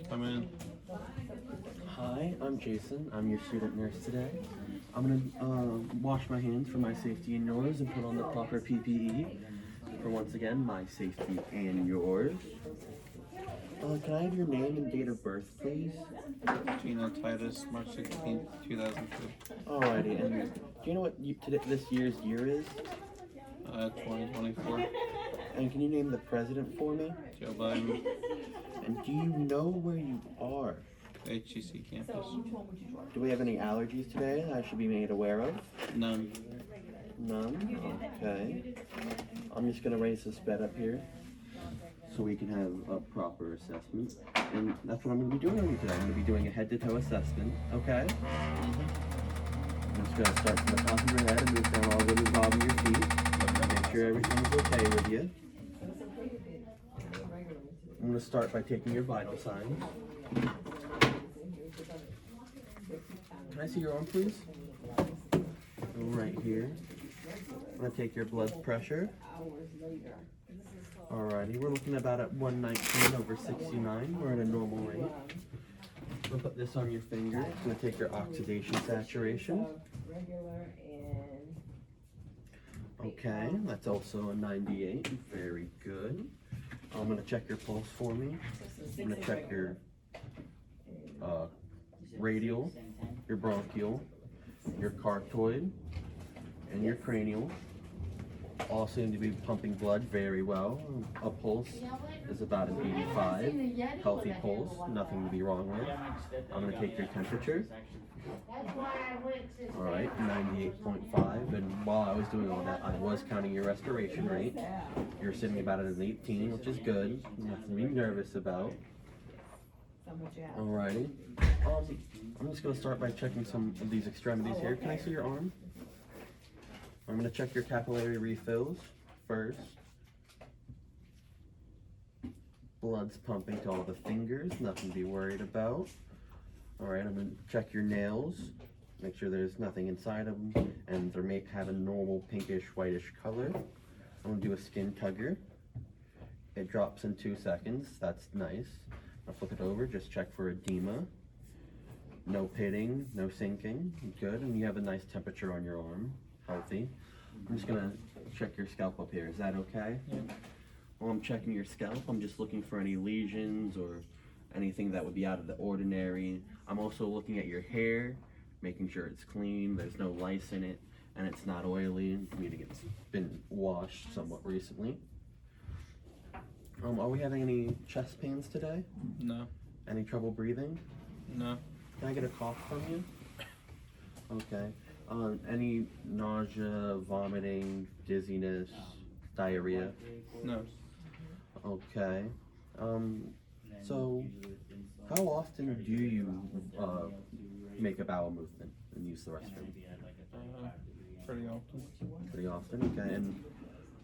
Come in. Hi, I'm Jason. I'm your student nurse today. I'm gonna wash my hands for my safety and yours and put on the proper PPE for once again my safety and yours. Can I have your name and date of birth, please? Gina Titus, March 16th, 2002. Alrighty, and do you know what this year's year is? 2024. And can you name the president for me? Joe Biden. And do you know where you are? HCC campus. Do we have any allergies today that I should be made aware of? None. None? Okay. I'm just gonna raise this bed up here so we can have a proper assessment. And that's what I'm gonna be doing on you today. I'm gonna be doing a head to toe assessment, okay? I'm just gonna start from the top of your head and move down all the way to the bottom of your feet. Make sure everything's okay with you. I'm gonna start by taking your vital signs. Can I see your arm, please? Right here. I'm gonna take your blood pressure. Alrighty, we're looking about at 119/69. We're at a normal rate. I'm gonna put this on your finger. I'm gonna take your oxidation saturation. Okay, that's also a 98. Very good. I'm gonna check your pulse for me. I'm gonna check your radial, your bronchial, your carotid, and your cranial. All seem to be pumping blood very well. A pulse is about an 85. Healthy pulse, nothing to be wrong with. I'm going to take your temperature. Alright, 98.5. And while I was doing all that, I was counting your respiration rate. You're sitting about at an 18, which is good. Nothing to be nervous about. Alrighty. I'm just going to start by checking some of these extremities here. Can I see your arm? I'm going to check your capillary refills first. Blood's pumping to all the fingers, nothing to be worried about. Alright, I'm going to check your nails. Make sure there's nothing inside of them and they have a normal pinkish whitish color. I'm going to do a skin tugger. It drops in 2 seconds, that's nice. I'll flip it over, just check for edema. No pitting, no sinking, good, and you have a nice temperature on your arm, healthy. I'm just gonna check your scalp up here, is that okay? Yeah. While I'm checking your scalp, I'm just looking for any lesions or anything that would be out of the ordinary. I'm also looking at your hair, making sure it's clean, there's no lice in it, and it's not oily, meaning it's been washed somewhat recently. Are we having any chest pains today? No. Any trouble breathing? No. Can I get a cough from you? Okay. Any nausea, vomiting, dizziness, diarrhea? No. Okay. So how often do you make a bowel movement and use the restroom? Pretty often. Pretty often, okay. And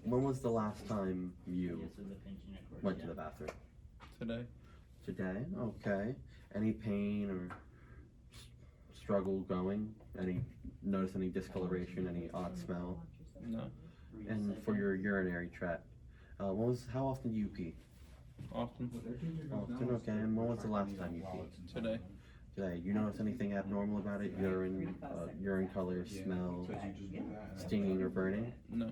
when was the last time you went to the bathroom? Today. Today, okay. Any pain or struggle going? Notice any discoloration, any odd smell? No. And for your urinary tract, how often do you pee? Often. Often, okay. And when was the last time you peed? Today. Today. You notice anything abnormal about it? Urine color, smell, stinging or burning? No.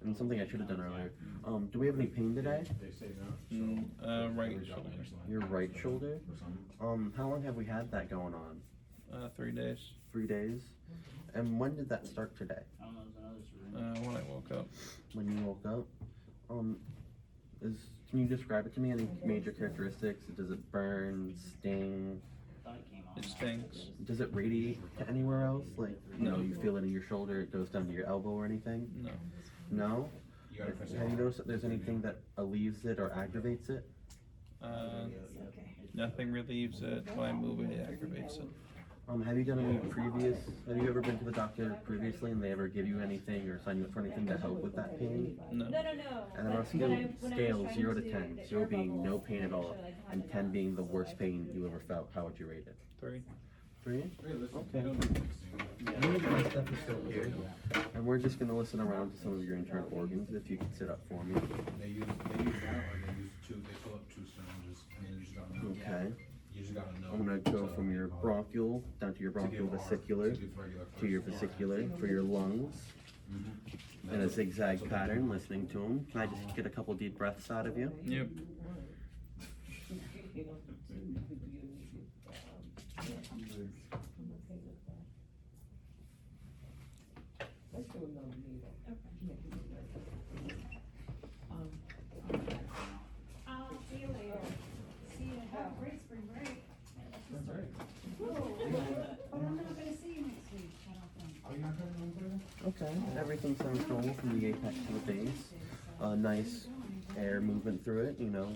And something I should have done earlier. Do we have any pain today? Right shoulder. Your right shoulder? How long have we had that going on? 3 days. 3 days? And when did that start today? When I woke up. When you woke up? Can you describe it to me? Any major characteristics? Does it burn, sting? It stinks. Does it radiate to anywhere else? Like, No. you feel it in your shoulder, it goes down to your elbow or anything? No. No? Have you noticed that there's anything that relieves it or aggravates it? Nothing relieves it. When I move it, it aggravates it. Have you ever been to the doctor previously and they ever give you anything or sign you up for anything to help with that pain? No. And then on a scale 0 to 10, 0 being no pain at all, and 10 being the worst pain you ever felt, how would you rate it? 3. 3? Okay. I'm going to get my stethoscope here, and we're just going to listen around to some of your internal organs, if you could sit up for me. They use that, or they use they fill up 2 syringes, and they use that. bronchial, down to your bronchial vesicular, to your vesicular, for your lungs, in a zigzag pattern, listening to them. Can I just get a couple deep breaths out of you? Yep. See you later. See you. Have a great spring break. But I'm not gonna see you next week, I don't think. Okay, everything sounds normal from the apex to the base. Nice air movement through it, you know.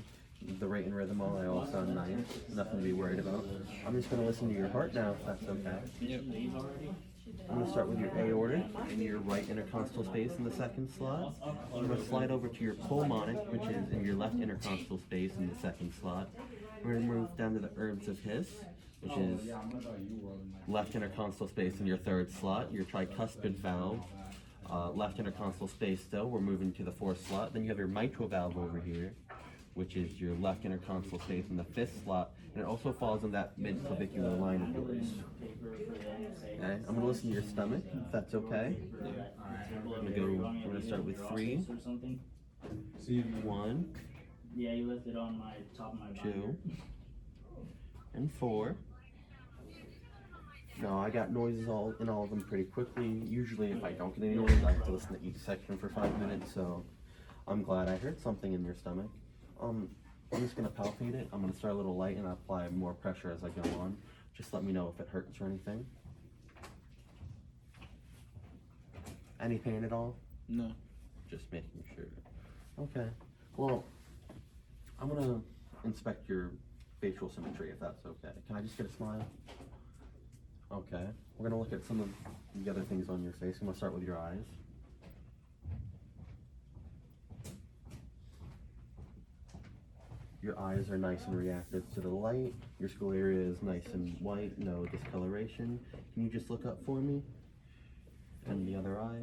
The rate and rhythm all sound nice. Nothing to be worried about. I'm just gonna listen to your heart now, if that's okay. Yep. I'm gonna start with your aortic in your right intercostal space in the second slot. I'm gonna slide over to your pulmonic, which is in your left intercostal space in the second slot. We're gonna move down to the herbs of His, which is left intercostal space in your third slot. Your tricuspid valve, left intercostal space still. We're moving to the fourth slot. Then you have your mitral valve over here, which is your left intercostal space in the fifth slot, and it also falls in that mid-clavicular line of yours. Okay, I'm gonna listen to your stomach, if that's okay. We're gonna start with 3, 1, Yeah, you left it on my top of my 2, and 4. No, I got noises in all of them pretty quickly. Usually if I don't get any noise, I have to listen to each section for 5 minutes, so I'm glad I heard something in your stomach. I'm just gonna palpate it. I'm gonna start a little light and apply more pressure as I go on. Just let me know if it hurts or anything. Any pain at all? No. Just making sure. Okay. Well, I'm gonna inspect your facial symmetry if that's okay. Can I just get a smile? Okay. We're gonna look at some of the other things on your face. I'm gonna start with your eyes. Your eyes are nice and reactive to the light. Your scleria is nice and white, no discoloration. Can you just look up for me? And the other eye.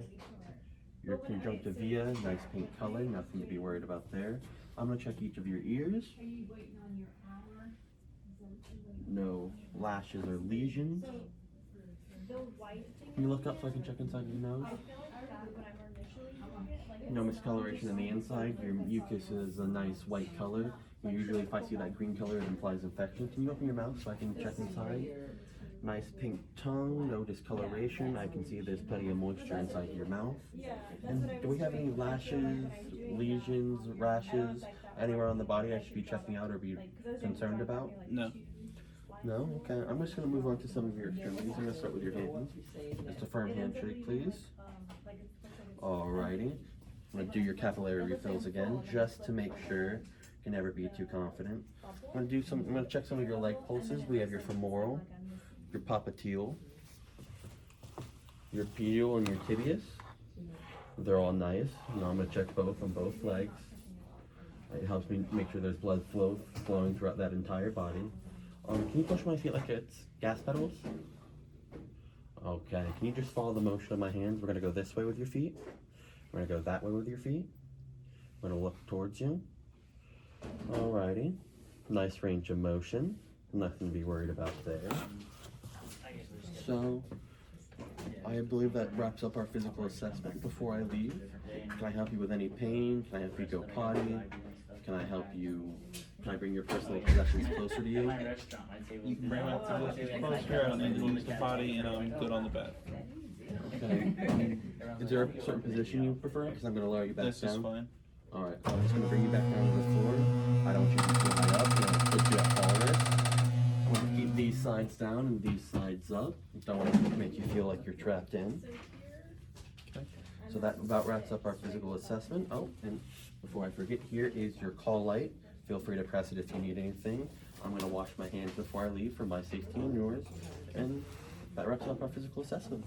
Your conjunctiva, nice pink color, nothing to be worried about there. I'm gonna check each of your ears. Are you waiting on your hour? No lashes or lesions. The white thing. Can you look up so I can check inside your nose? I feel like that when I'm initially doing it, like. No miscoloration in the inside. Your mucus is a nice white color. Usually if I see that green color, it implies infection. Can you open your mouth so I can check inside? Nice pink tongue, no discoloration. I can see there's plenty of moisture inside your mouth. Yeah, that's And what I do was we have any doing. lashes, lesions, rashes, anywhere on the body I should be checking out or be concerned about? No. No? Okay. I'm just gonna move on to some of your extremities. I'm gonna start with your hands. Just a firm handshake, please. Alrighty. I'm gonna do your capillary refills again, just to make sure. Can never be too confident. I'm gonna check some of your leg pulses. We have your femoral, your popliteal, your medial, and your tibius. They're all nice. Now I'm gonna check both on both legs. It helps me make sure there's blood flowing throughout that entire body. Can you push my feet like it's gas pedals? Okay. Can you just follow the motion of my hands? We're gonna go this way with your feet. We're gonna go that way with your feet. We're gonna look towards you. Alrighty. Nice range of motion. Nothing to be worried about there. So, I believe that wraps up our physical assessment. Before I leave, can I help you with any pain? Can I help you go potty? Can I bring your personal possessions closer to you? My restaurant, I'd say. You can bring my possessions closer. I don't need to use the potty, and I'm good on the bed. Okay. Is there a certain position you prefer? Because I'm going to lower you back This down. is fine. Alright, I'm just going to bring you back down to the floor. I don't want you to be too high up. I'm going to put you at fall risk. I'm going to keep these sides down and these sides up. Don't want to make you feel like you're trapped in. Okay. So that about wraps up our physical assessment. Oh, and before I forget, here is your call light. Feel free to press it if you need anything. I'm going to wash my hands before I leave for my safety and yours. And that wraps up our physical assessment.